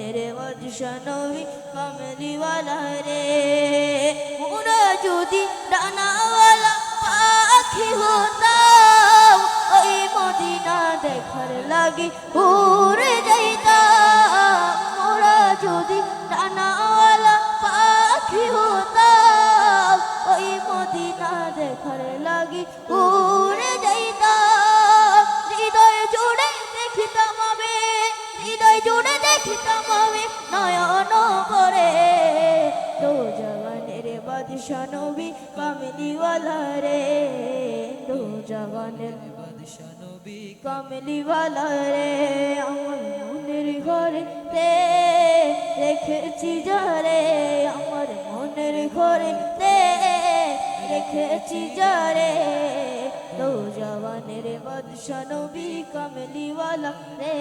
জাহানের বাদশা নবী কামলিওয়ালা রে। মোরা যদি ডানাওয়ালা পাখি হতাম, ওই মদিনা দেখার লাগি উড়ে যাইতাম। মোরা যদি ডানাওয়ালা পাখি হতাম, ওই মদিনা দেখার লাগি উড়ে যাইতাম। হৃদয় জুড়ে দেখিতাম আমি, হৃদয় জুড়ে দেখিতাম আমি নয়ন করে। দো জাহানের বাদশা নবী কামলিওয়ালা রে। দো জাহানের বাদশা নবী কামলিওয়ালা রে। আমার মনের ঘরে রেখেছি যারে, আমার মনের ঘরে রেখেছি যারে। দো জাহানের বাদশা নবী কামলিওয়ালা রে।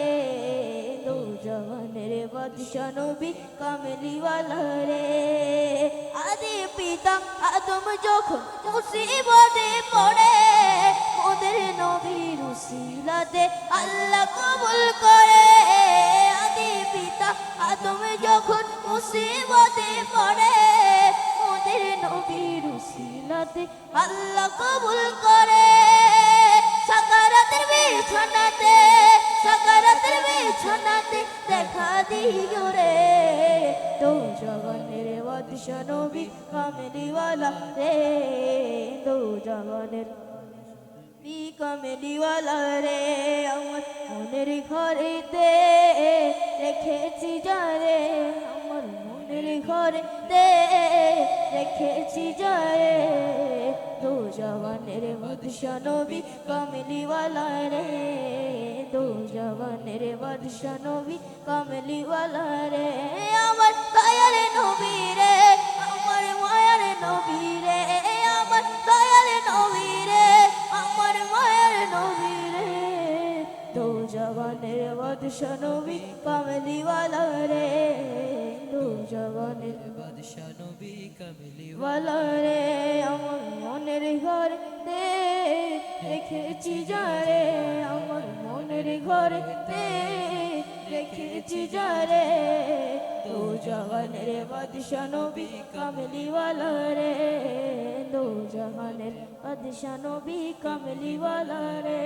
দো জাহানের বাদশা নবী কামলিওয়ালা রে। আদি পিতা আদম যখন মুসিবতে পড়ে, মোদের নবীর উসিলাতে আল্লাহ কবুল করে। আদি পিতা আদম যখন মুসিবতে পড়ে, মোদের নবীর উসিলাতে আল্লাহ কবুল করে। সাকারাতের বিছানাতে, সাকারাতের বিছানাতে দেখা দিও রে। দো জাহানের বাদশা নবী কামলিওয়ালা রে। দো জাহানের কামলিওয়ালা রে। আমার মনের ঘরেতে রেখেছি যারে, আমার মনের ঘরেতে রেখেছি যারে। দো জাহানের বাদশা নবী কামলিওয়ালা রে। দো জাহানের বাদশা নবী কামলিওয়ালা রে। আমার দয়ার নবী রে, আমার মায়ার নবী রে, আমার দয়ার নবী রে, আমার মায়ার নবী রে। দো জাহানের বাদশা নবী কামলিওয়ালা রে। দো জাহানের বাদশা নবী কামলিওয়ালা রে। আমার মনের ঘরে রেখেছি যারে, আমার মনের ঘরে রেখেছি যারে। দো জাহানের বাদশা নবী কামলিওয়ালা রে। দো জাহানের বাদশা নবী কামলিওয়ালা রে।